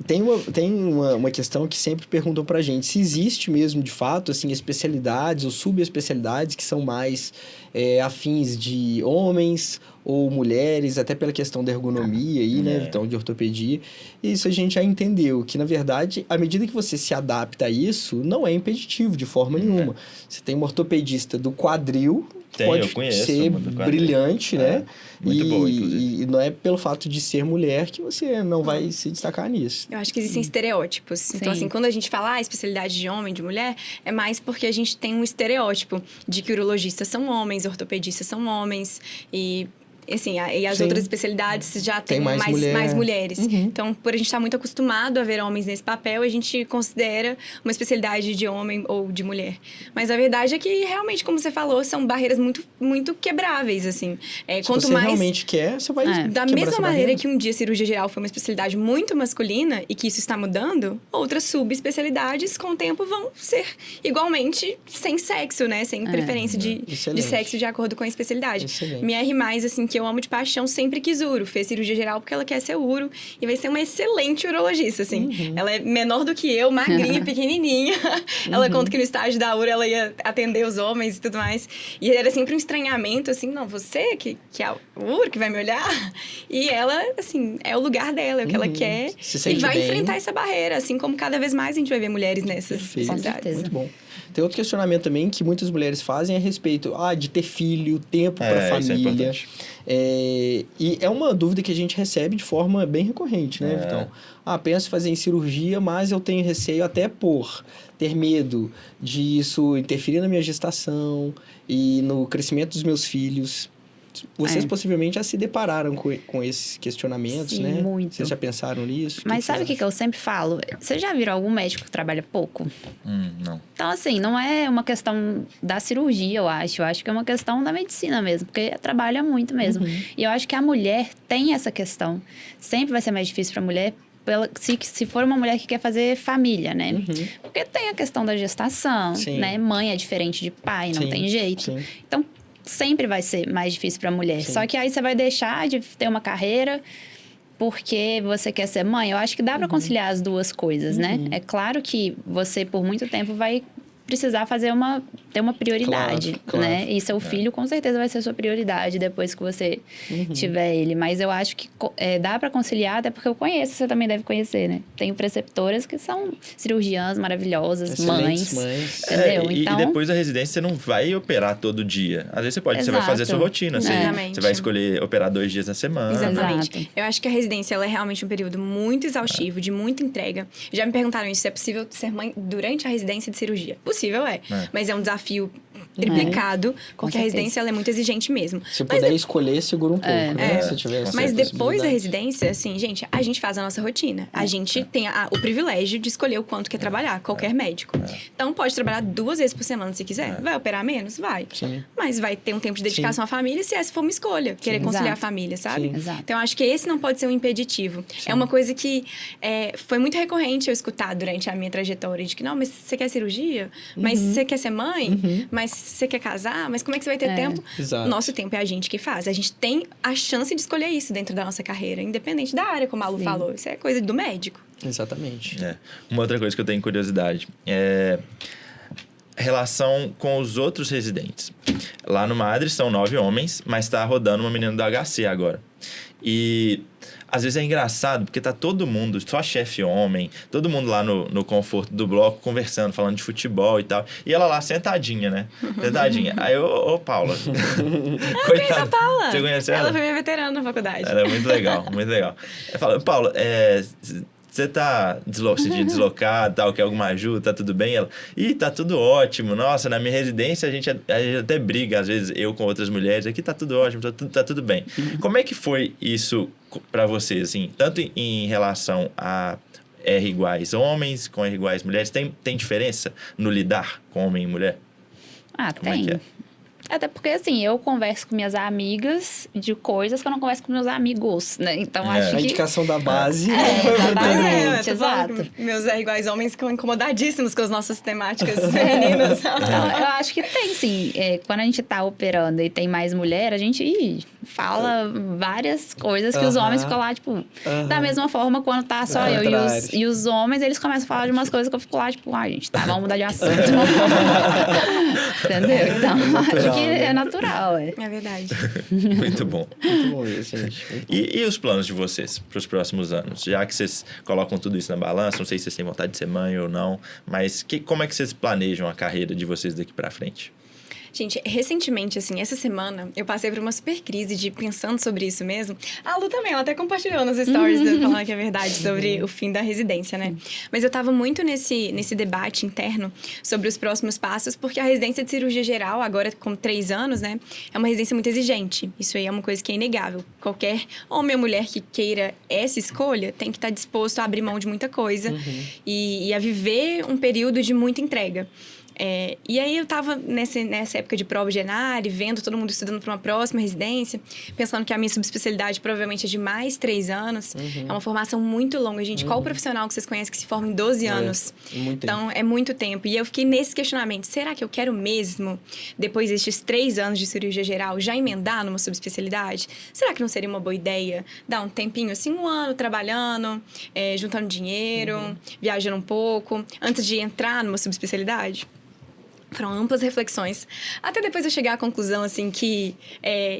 Tem uma questão que sempre perguntam pra gente, se existe mesmo, de fato, assim, especialidades ou subespecialidades que são mais afins de homens ou mulheres, até pela questão da ergonomia aí, né, então, de ortopedia. E isso a gente já entendeu, que, na verdade, à medida que você se adapta a isso, não é impeditivo de forma nenhuma. Você tem uma ortopedista do quadril, Tem, pode eu conheço ser uma do quadril. brilhante, né? Muito boa, inclusive. E não é pelo fato de ser mulher que você não vai se destacar nisso. Eu acho que existem estereótipos. Então, Sim. assim, quando a gente fala especialidade de homem, de mulher, é mais porque a gente tem um estereótipo de que urologistas são homens, ortopedistas são homens e... Assim, e as Sim. outras especialidades já tem mais mulher. mais mulheres. Uhum. Então, por a gente estar muito acostumado a ver homens nesse papel, a gente considera uma especialidade de homem ou de mulher. Mas a verdade é que, realmente, como você falou, são barreiras muito, muito quebráveis, assim. Se você realmente quer, você vai Da quebrar mesma essa maneira barreira. que um dia cirurgia geral foi uma especialidade muito masculina e que isso está mudando, outras subespecialidades com o tempo vão ser igualmente sem sexo, né? Sem preferência de Excelente. sexo de acordo com a especialidade. Excelente. Minha R+, assim, que eu amo de paixão, sempre quis uro. Fez cirurgia geral porque ela quer ser uro e vai ser uma excelente urologista, assim. Ela é menor do que eu, magrinha, pequenininha. Ela conta que no estágio da uro ela ia atender os homens e tudo mais. E era sempre um estranhamento, assim, não, você que é o uro que vai me olhar? E ela, assim, é o lugar dela, é o que ela quer. Se E sente vai bem. enfrentar essa barreira, assim como cada vez mais a gente vai ver mulheres nessas Perfeito. especialidades. certeza. Muito bom. Tem outro questionamento também que muitas mulheres fazem a respeito de ter filho, tempo para isso é família. importante. E é uma dúvida que a gente recebe de forma bem recorrente, né, Vitão? Penso em fazer em cirurgia, mas eu tenho receio até por ter medo de isso interferir na minha gestação e no crescimento dos meus filhos. Vocês possivelmente já se depararam com esses questionamentos, Sim, né? muito. Vocês já pensaram nisso? Mas sabe o vocês que eu sempre falo? Você já viram algum médico que trabalha pouco? Não. Então, assim, não é uma questão da cirurgia, eu acho. Eu acho que é uma questão da medicina mesmo, porque trabalha muito mesmo. E eu acho que a mulher tem essa questão. Sempre vai ser mais difícil para a mulher, se for uma mulher que quer fazer família, né? Porque tem a questão da gestação, Sim. né? Mãe é diferente de pai, não Sim, tem jeito. sim. Então, sempre vai ser mais difícil para a mulher. Sim. Só que aí você vai deixar de ter uma carreira porque você quer ser mãe. Eu acho que dá para conciliar as duas coisas, né? É claro que você, por muito tempo, vai precisar ter uma prioridade, Claro, né? E seu filho, com certeza, vai ser sua prioridade depois que você tiver ele. Mas eu acho que dá para conciliar, até porque eu conheço, você também deve conhecer, né? Tenho preceptoras que são cirurgiãs maravilhosas, Excelentes mães. Entendeu? E Então, depois da residência, você não vai operar todo dia. Às vezes você vai fazer a sua Exato. rotina. Exatamente. Você vai escolher operar 2 dias na semana. Exatamente. Exato. Eu acho que a residência ela é realmente um período muito exaustivo, de muita entrega. Já me perguntaram isso, se é possível ser mãe durante a residência de cirurgia. Possível mas é um desafio triplicado, porque a certeza. residência ela é muito exigente mesmo. Se Mas puder escolher, segura um pouco, né? Se tiver essa Mas depois da possibilidade. residência, assim, gente, a gente faz a nossa rotina. A gente tem o privilégio de escolher o quanto quer trabalhar, qualquer médico. Então, pode trabalhar 2 vezes por semana se quiser. Vai operar menos? Vai. Sim. Mas vai ter um tempo de dedicação à família se essa for uma escolha. Querer conciliar a Exato. família, sabe? Sim. Exato. Então, eu acho que esse não pode ser um impeditivo. É uma coisa que foi muito recorrente eu escutar durante a minha trajetória. De que, não, mas você quer cirurgia? Mas você quer ser mãe? Mas você quer casar? Mas como é que você vai ter tempo? Exato. Nosso tempo é a gente que faz. A gente tem a chance de escolher isso dentro da nossa carreira, independente da área, como a Lu falou. Isso é coisa do médico. Exatamente. Uma outra coisa que eu tenho curiosidade é relação com os outros residentes. Lá no Madre são 9 homens, mas tá rodando uma menina do HC agora. E às vezes é engraçado, porque tá todo mundo, só chefe homem, todo mundo lá no conforto do bloco, conversando, falando de futebol e tal. E ela lá sentadinha, né? Sentadinha. Aí, ô Paula. Eu conheço a Paula. Você conhece ela? Ela foi minha veterana na faculdade. Ela é muito legal, muito legal. Eu falo, Paula, você tá se deslocado, tal, quer alguma ajuda, tá tudo bem? Ela, tá tudo ótimo. Nossa, na minha residência a gente até briga, às vezes, eu com outras mulheres. Aqui tá tudo ótimo, tá tudo bem. Como é que foi isso pra você, assim? Tanto em relação a R iguais homens, com R iguais mulheres, tem diferença no lidar com homem e mulher? Ah, Como é tem. que é? Até porque, assim, eu converso com minhas amigas de coisas que eu não converso com meus amigos, né? Então, acho A que... indicação da base. Exatamente, eu tô falando exato. que meus iguais homens ficam incomodadíssimos com as nossas temáticas femininas. Então, eu acho que tem, sim. Quando a gente tá operando e tem mais mulher, a gente fala várias coisas que os homens ficam lá, tipo... Da mesma forma, quando tá só eu e os homens, eles começam a falar de umas coisas que eu fico lá, tipo... gente, tá, vamos mudar de assunto. Entendeu? Então, acho que é natural, É verdade. Muito bom. Muito bom isso, gente. E os planos de vocês para os próximos anos? Já que vocês colocam tudo isso na balança, não sei se vocês têm vontade de ser mãe ou não, mas como é que vocês planejam a carreira de vocês daqui para frente? Gente, recentemente, assim, essa semana, eu passei por uma super crise de pensando sobre isso mesmo. A Lu também, ela até compartilhou nos stories, falando que é verdade, sobre o fim da residência, né? Mas eu tava muito nesse debate interno sobre os próximos passos, porque a residência de cirurgia geral, agora com 3 anos, né? É uma residência muito exigente. Isso aí é uma coisa que é inegável. Qualquer homem ou mulher que queira essa escolha tem que estar disposto a abrir mão de muita coisa e a viver um período de muita entrega. E aí eu tava nessa época de prova de ENARE, vendo todo mundo estudando para uma próxima residência, pensando que a minha subespecialidade provavelmente é de mais 3 anos. É uma formação muito longa, gente. Qual profissional que vocês conhecem que se forma em 12 anos? Então, é muito tempo. E eu fiquei nesse questionamento. Será que eu quero mesmo, depois destes 3 anos de cirurgia geral, já emendar numa subespecialidade? Será que não seria uma boa ideia dar um tempinho, assim, 1 ano trabalhando, juntando dinheiro, viajando um pouco, antes de entrar numa subespecialidade? Foram amplas reflexões. Até depois eu chegar à conclusão, assim, que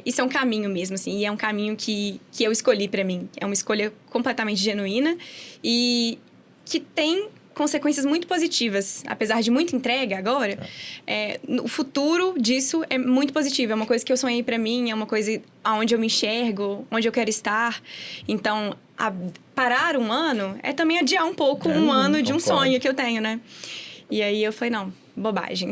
isso é um caminho mesmo, assim. E é um caminho que eu escolhi pra mim. É uma escolha completamente genuína e que tem consequências muito positivas. Apesar de muita entrega agora, o futuro disso é muito positivo. É uma coisa que eu sonhei pra mim, é uma coisa onde eu me enxergo, onde eu quero estar. Então, parar 1 ano é também adiar um pouco um ano de um sonho que eu tenho, né? E aí eu falei, não, bobagem.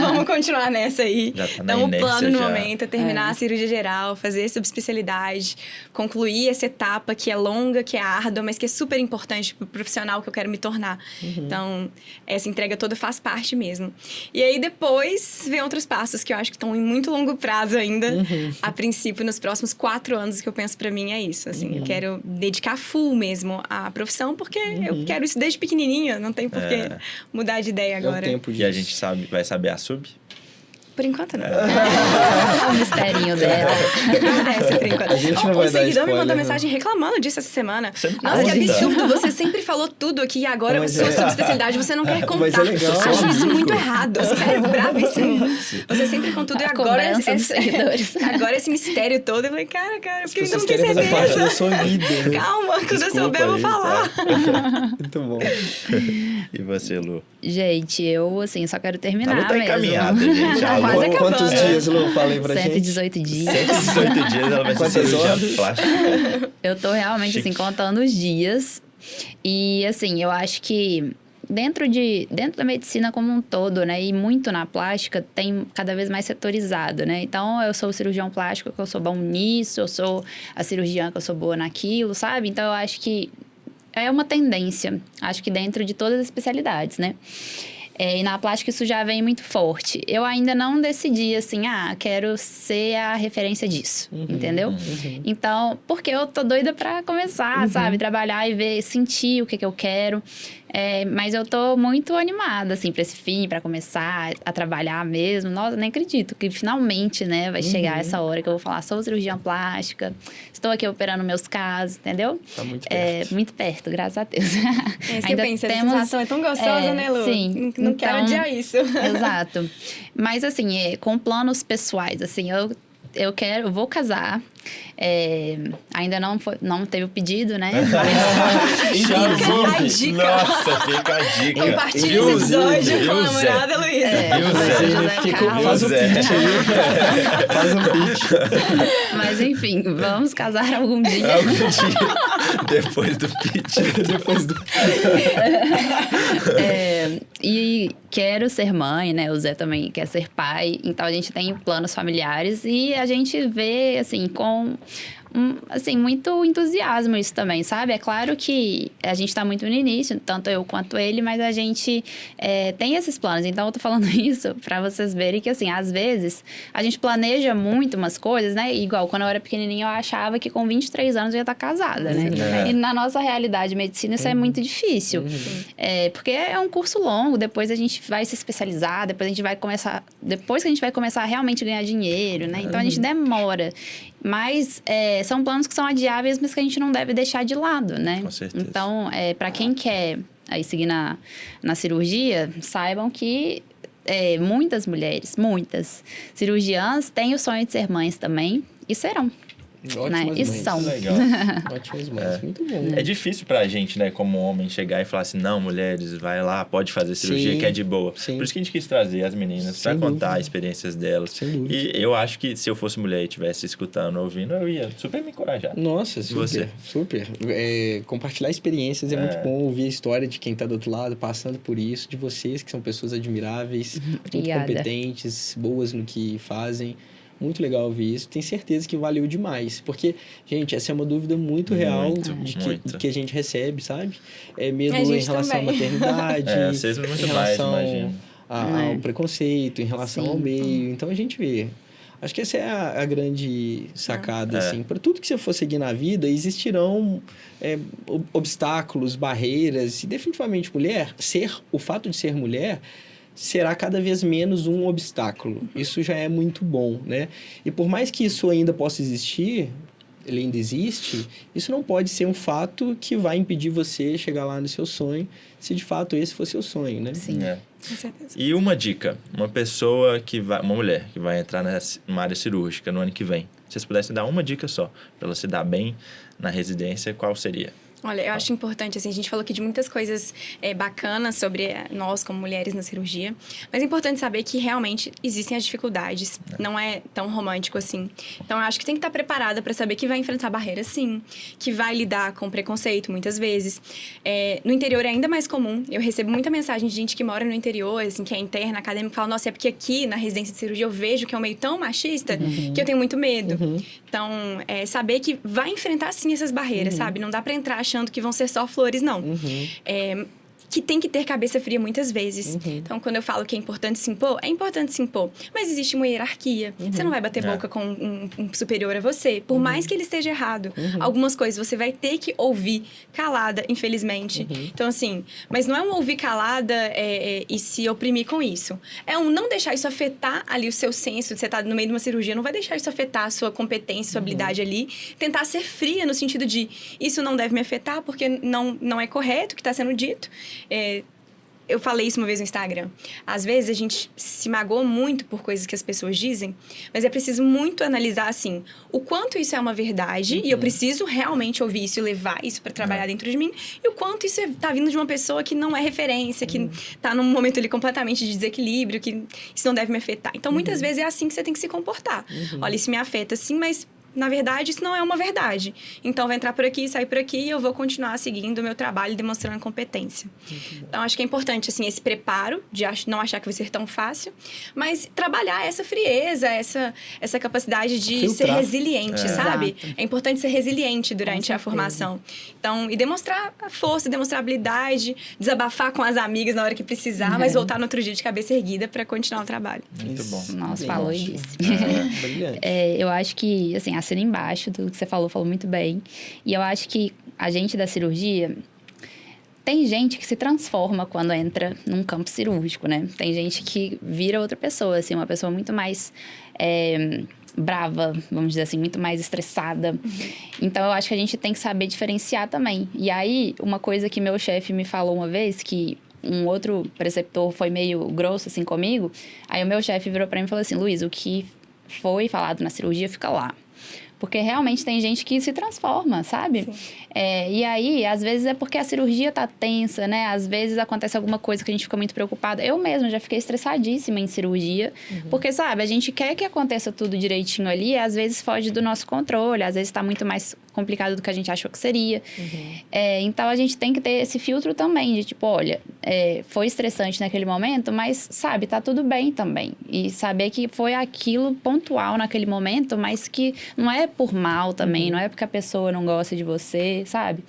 Vamos continuar nessa aí. Então, o plano no momento é terminar a cirurgia geral, fazer subespecialidade, concluir essa etapa que é longa, que é árdua, mas que é super importante pro profissional que eu quero me tornar. Então, essa entrega toda faz parte mesmo. E aí, depois, vem outros passos que eu acho que estão em muito longo prazo ainda. A princípio, nos próximos 4 anos, que eu penso pra mim é isso. Assim, eu quero dedicar full mesmo à profissão, porque eu quero isso desde pequenininha. Não tem por que mudar de ideia agora. É o tempo disso. E a gente vai saber a sub? Por enquanto, não. O misterinho dela. Por enquanto. A gente não vai Um dar seguidor me mandou spoiler, mensagem reclamando disso essa semana. Nossa, que absurdo. Você sempre falou tudo aqui e agora sua subespecialidade você não quer contar. Mas é legal. Acho isso muito errado. Sério, bravíssimo. Você sempre com tudo e agora... Dos seguidores. Agora esse mistério todo. Eu falei, cara, porque eu ainda não Vocês tenho querem fazer parte da certeza. sua vida. Né? Calma, quando eu Desculpa souber eu vou aí, falar. Muito bom. E você, Lu? Gente, eu, assim, só quero terminar A Lu tá mesmo. encaminhada, gente. A Quase Lu, acabando. Quantos dias, Lu? Fala aí pra gente. 118 dias. 118 dias ela vai ser Quantas cirurgiã horas? plástica. Eu tô realmente, Chique. assim, contando os dias. E, assim, eu acho que dentro da medicina como um todo, né? E muito na plástica, tem cada vez mais setorizado, né? Então, eu sou o cirurgião plástico, que eu sou bom nisso. Eu sou a cirurgiã, que eu sou boa naquilo, sabe? Então, eu acho que é uma tendência. Acho que dentro de todas as especialidades, né? E na plástica isso já vem muito forte. Eu ainda não decidi, assim, quero ser a referência disso, entendeu? Então, porque eu tô doida pra começar, sabe? Trabalhar e ver, sentir o que eu quero. Mas eu tô muito animada, assim, pra esse fim, pra começar a trabalhar mesmo. Nossa, nem acredito que finalmente, né, vai chegar essa hora que eu vou falar, sou cirurgiã plástica, estou aqui operando meus casos, entendeu? Tá muito perto. Muito perto, graças a Deus. É isso que eu penso, essa sensação é tão gostosa, né, Lu? Sim. Não quero adiar isso. Exato. Mas, assim, com planos pessoais, assim, eu vou casar. Ainda não teve o pedido, né? Fica a dica. Nossa, fica a dica. Compartilha esse episódio com a namorada Luísa. Faz um pitch aí. Faz um pitch. Mas, enfim, vamos casar algum dia. Algum dia, depois do pitch. Depois do... E quero ser mãe, né? O Zé também quer ser pai. Então, a gente tem planos familiares e a gente vê, assim, com assim, muito entusiasmo isso também, sabe? É claro que a gente tá muito no início, tanto eu quanto ele, mas a gente tem esses planos. Então, eu tô falando isso pra vocês verem que, assim, às vezes, a gente planeja muito umas coisas, né? Igual, quando eu era pequenininha, eu achava que com 23 anos eu ia estar casada, né? E na nossa realidade de medicina, isso é muito difícil. Porque é um curso longo, depois a gente vai se especializar, depois que a gente vai começar a realmente ganhar dinheiro, né? Então, a gente demora. Mas são planos que são adiáveis, mas que a gente não deve deixar de lado, né? Com certeza. Então, para quem quer aí seguir na cirurgia, saibam que muitas mulheres, muitas cirurgiãs têm o sonho de ser mães também e serão. Ótimas Né? E mães. são. Legal. Ótimas mães. Muito bom. É difícil pra gente, né, como homem, chegar e falar assim, não, mulheres, vai lá, pode fazer cirurgia, Sim, que é de boa. sim. Por isso que a gente quis trazer as meninas pra Sem contar dúvida. as experiências delas. Sem dúvida. E eu acho que se eu fosse mulher e estivesse escutando, ouvindo, eu ia super me encorajar. Nossa, você? super. Compartilhar experiências é muito bom, ouvir a história de quem está do outro lado, passando por isso, de vocês, que são pessoas admiráveis, muito Obrigada. competentes, boas no que fazem. Muito legal ouvir isso. Tenho certeza que valeu demais. Porque, gente, essa é uma dúvida muito real Muito, de muito. que a gente recebe, sabe? É medo A em gente relação à também. maternidade, Vocês muito em mais, relação imagino. ao preconceito, em relação ao Sim. meio. Então, a gente vê. Acho que essa é a grande sacada, É. assim. Para tudo que você for seguir na vida, existirão obstáculos, barreiras. E definitivamente, o fato de ser mulher será cada vez menos um obstáculo. Isso já é muito bom, né? E por mais que isso ainda possa existir, ele ainda existe, isso não pode ser um fato que vai impedir você chegar lá no seu sonho, se de fato esse for seu sonho, né? Sim. Com certeza. E uma dica, uma mulher que vai entrar numa área cirúrgica no ano que vem, se vocês pudessem dar uma dica só, para ela se dar bem na residência, qual seria? Olha, eu acho importante, assim, a gente falou aqui de muitas coisas bacanas sobre nós como mulheres na cirurgia, mas é importante saber que realmente existem as dificuldades, não é tão romântico assim. Então, eu acho que tem que estar preparada para saber que vai enfrentar barreiras, sim, que vai lidar com preconceito, muitas vezes. No interior é ainda mais comum, eu recebo muita mensagem de gente que mora no interior, assim, que é interna, acadêmica, fala, nossa, é porque aqui na residência de cirurgia eu vejo que é um meio tão machista que eu tenho muito medo. Então, saber que vai enfrentar, sim, essas barreiras, sabe? Não dá para entrar achando que vão ser só flores, não. Que tem que ter cabeça fria muitas vezes. Então, quando eu falo que é importante se impor, é importante se impor. Mas existe uma hierarquia. Você não vai bater boca com um superior a você, por mais que ele esteja errado. Algumas coisas você vai ter que ouvir calada, infelizmente. Então, assim, mas não é um ouvir calada e se oprimir com isso. É um não deixar isso afetar ali o seu senso, você tá no meio de uma cirurgia, não vai deixar isso afetar a sua competência, sua habilidade ali. Tentar ser fria no sentido de isso não deve me afetar porque não é correto o que está sendo dito. Eu falei isso uma vez no Instagram. Às vezes a gente se magoa muito por coisas que as pessoas dizem, mas é preciso muito analisar, assim, o quanto isso é uma verdade e eu preciso realmente ouvir isso e levar isso para trabalhar dentro de mim, e o quanto isso tá vindo de uma pessoa que não é referência, que tá num momento ali completamente de desequilíbrio, que isso não deve me afetar. Então, muitas vezes é assim que você tem que se comportar. Olha, isso me afeta, sim, mas na verdade, isso não é uma verdade. Então, vai entrar por aqui, sair por aqui e eu vou continuar seguindo o meu trabalho, demonstrando competência. Então, acho que é importante, assim, esse preparo de não achar que vai ser tão fácil, mas trabalhar essa frieza, essa capacidade de ser resiliente, sabe? Exato. É importante ser resiliente durante a formação. Então, e demonstrar a força, demonstrar a habilidade, desabafar com as amigas na hora que precisar, mas voltar no outro dia de cabeça erguida para continuar o trabalho. Muito bom. Nossa, falou e disse. Brilhante. Eu acho que, assim, assina embaixo tudo que você falou muito bem. E eu acho que a gente da cirurgia... Tem gente que se transforma quando entra num campo cirúrgico, né? Tem gente que vira outra pessoa, assim, uma pessoa muito mais... brava, vamos dizer assim, muito mais estressada. Então, eu acho que a gente tem que saber diferenciar também. E aí, uma coisa que meu chefe me falou uma vez, que um outro preceptor foi meio grosso, assim, comigo. Aí, o meu chefe virou pra mim e falou assim, Luiz, o que foi falado na cirurgia fica lá. Porque realmente tem gente que se transforma, sabe? E aí, às vezes é porque a cirurgia tá tensa, né? Às vezes acontece alguma coisa que a gente fica muito preocupada. Eu mesma já fiquei estressadíssima em cirurgia. Porque, sabe, a gente quer que aconteça tudo direitinho ali e às vezes foge do nosso controle. Às vezes tá muito mais complicado do que a gente achou que seria. Então, a gente tem que ter esse filtro também de tipo, olha, foi estressante naquele momento, mas, sabe, tá tudo bem também. E saber que foi aquilo pontual naquele momento, mas que não é por mal também, não é porque a pessoa não gosta de você, sabe?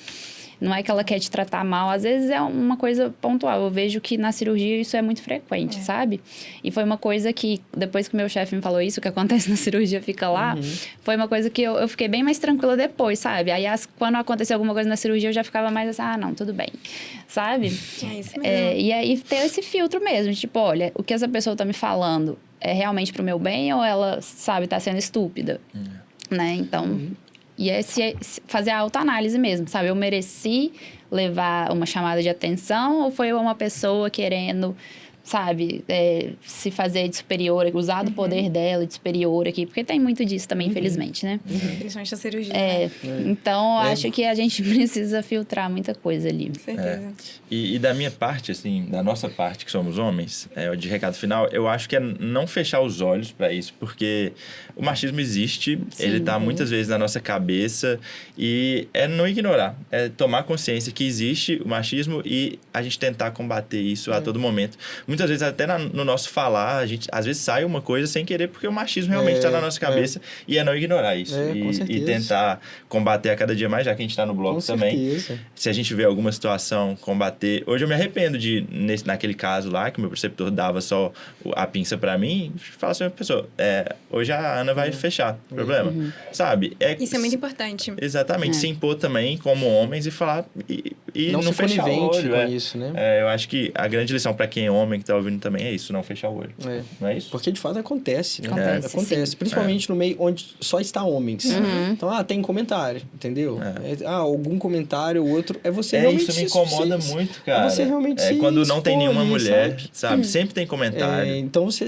Não é que ela quer te tratar mal, às vezes é uma coisa pontual. Eu vejo que na cirurgia isso é muito frequente, sabe? E foi uma coisa que, depois que o meu chefe me falou isso, o que acontece na cirurgia fica lá, foi uma coisa que eu fiquei bem mais tranquila depois, sabe? Aí quando aconteceu alguma coisa na cirurgia, eu já ficava mais assim, não, tudo bem, sabe? É isso mesmo. E aí ter esse filtro mesmo, tipo, olha, o que essa pessoa tá me falando é realmente pro meu bem ou ela, sabe, tá sendo estúpida, né? Então... E é fazer a autoanálise mesmo, sabe? Eu mereci levar uma chamada de atenção ou foi uma pessoa querendo, sabe, se fazer de superior, usar do poder dela de superior aqui? Porque tem muito disso também, infelizmente, né? Principalmente a cirurgia. Então, acho que a gente precisa filtrar muita coisa ali. Com certeza. E da minha parte, assim, da nossa parte, que somos homens, de recado final, eu acho que é não fechar os olhos para isso, porque o machismo existe, ele tá muitas vezes na nossa cabeça, e é não ignorar, é tomar consciência que existe o machismo e a gente tentar combater isso a todo momento. Muitas vezes, até no nosso falar, a gente às vezes sai uma coisa sem querer, porque o machismo realmente está na nossa cabeça, e é não ignorar isso. E tentar combater a cada dia mais, já que a gente está no bloco também. Se a gente vê alguma situação, combater. Hoje eu me arrependo de, naquele caso lá, que o meu preceptor dava só a pinça para mim, falar assim, pessoa, hoje a Ana vai fechar o problema. Sabe? Isso é muito importante. Exatamente. Se impor também como homens e falar... E não fechar o olho. Com isso, né? Eu acho que a grande lição para quem é homem que tá ouvindo também é isso, não fechar o olho. Não é isso? Porque de fato acontece, né? Acontece. Principalmente no meio onde só está homens. Então, tem comentário, entendeu? Algum comentário ou outro. É você realmente... Isso me incomoda muito, cara. Você realmente quando não tem nenhuma mulher, sabe? Sempre tem comentário. Então, você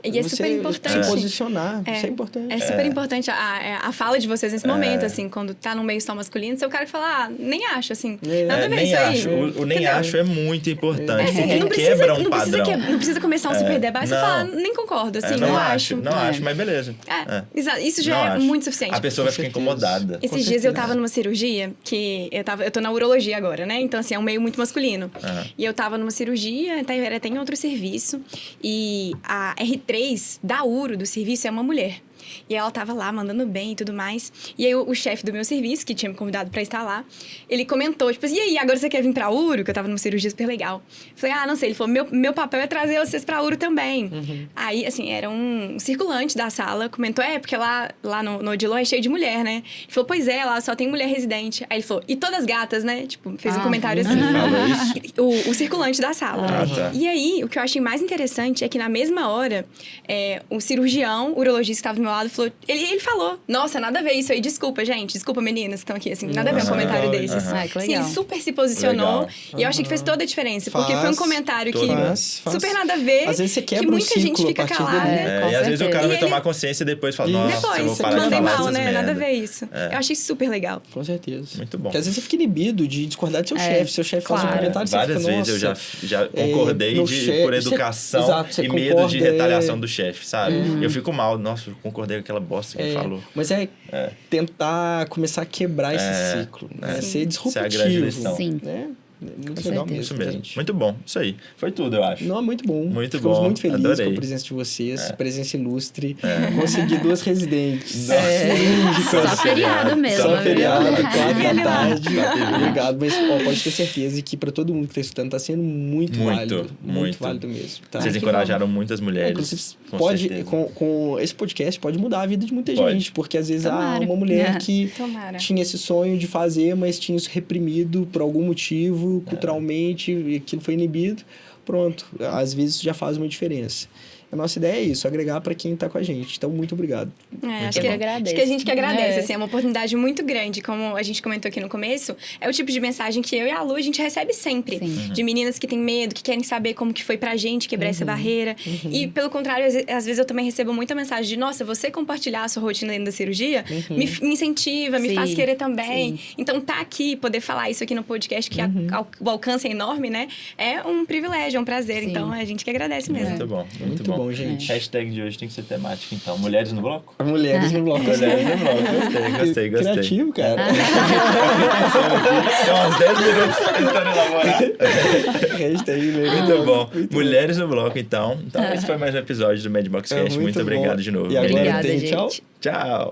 e é super importante. Se posicionar, isso é importante. É super importante a fala de vocês nesse momento, assim, quando tá no meio só masculino, seu cara que fala, nem acho, assim, nada a ver nem isso acho. aí. O nem acho é muito importante, porque não quebra um padrão. Não precisa começar um super debate, você fala, nem concordo, assim, não acho. Não acho, mas beleza. Exato, isso já é muito suficiente. A pessoa vai ficar incomodada. Esses dias eu tava numa cirurgia, que eu tô na urologia agora, né? Então, assim, é um meio muito masculino. E eu tava numa cirurgia, era até em outro serviço, e a R3 da uro do serviço é uma mulher. E ela tava lá, mandando bem e tudo mais. E aí, o chefe do meu serviço, que tinha me convidado pra estar lá, ele comentou, tipo assim, e aí, agora você quer vir pra Uro? Que eu tava numa cirurgia super legal. Eu falei, não sei. Ele falou, meu papel é trazer vocês pra Uro também. Aí, assim, era um circulante da sala, comentou, porque lá no Odilon é cheio de mulher, né? Ele falou, pois é, lá só tem mulher residente. Aí ele falou, e todas gatas, né? Tipo, fez um comentário assim. Falou isso? O circulante da sala. Tá. E aí, o que eu achei mais interessante é que na mesma hora, o cirurgião, o urologista que estava do meu lado, falou, ele falou, nossa, nada a ver isso aí, desculpa, gente, desculpa meninas que estão aqui, assim, nada a ver um comentário desses. Que legal. Sim, super se posicionou, e eu achei que fez toda a diferença, porque foi um comentário que super nada a ver, às vezes você quebra que muita gente ciclo fica calada. E às vezes o cara vai tomar consciência e depois fala, nossa, eu vou parar de mandei falar mal, essas né? merda. Nada a ver isso. Eu achei super legal. Com certeza. Muito bom. Porque às vezes você fica inibido de discordar do seu chefe. Seu chefe faz um comentário, você várias fica, vezes eu já concordei por educação e medo de retaliação do chefe, sabe? Eu fico mal, nossa, eu concordei com aquela bosta que ele falou. Mas tentar começar a quebrar esse ciclo, né? Ser disruptivo. Essa é a grande lição. Sim. Né? Muito legal mesmo. Isso mesmo. Gente. Muito bom. Isso aí. Foi tudo, eu acho. Não, muito bom. Muito Ficamos bom. muito felizes Adorei. com a presença de vocês, presença ilustre. Consegui 2 residentes. Só feriado mesmo. Só feriado, 4 da tarde. TV. Obrigado, mas pode ter certeza que para todo mundo que está estudando está sendo muito válido. Muito válido mesmo. Tá? Vocês encorajaram muitas mulheres. Inclusive, pode, com esse podcast, pode mudar a vida de muita gente. Porque às vezes Tomara. uma mulher que Tomara. tinha esse sonho de fazer, mas tinha isso reprimido por algum motivo, culturalmente, e aquilo foi inibido. Pronto, às vezes já faz uma diferença. A nossa ideia é isso, agregar para quem está com a gente. Então, muito obrigado. Acho que a gente que agradece. Assim, é uma oportunidade muito grande, como a gente comentou aqui no começo. É o tipo de mensagem que eu e a Lu, a gente recebe sempre. De meninas que têm medo, que querem saber como que foi pra gente quebrar essa barreira. E, pelo contrário, às vezes eu também recebo muita mensagem de, nossa, você compartilhar a sua rotina dentro da cirurgia me incentiva, me faz querer também. Então, tá aqui, poder falar isso aqui no podcast, que o alcance é enorme, né? É um privilégio, é um prazer. Então, a gente que agradece mesmo. Muito bom, muito bom, gente. Hashtag de hoje tem que ser temática, então. Mulheres no bloco? Mulheres no bloco. Mulheres no bloco. Gostei. Criativo, cara. conversando aqui. Tem uns 10 minutos tentando elaborar. Hashtag Muito bom. Muito Mulheres no Bloco, então. Então, esse foi mais um episódio do Mad Box Cast. Muito bom. obrigado de novo. E agora Obrigada, tem gente. tchau? Tchau.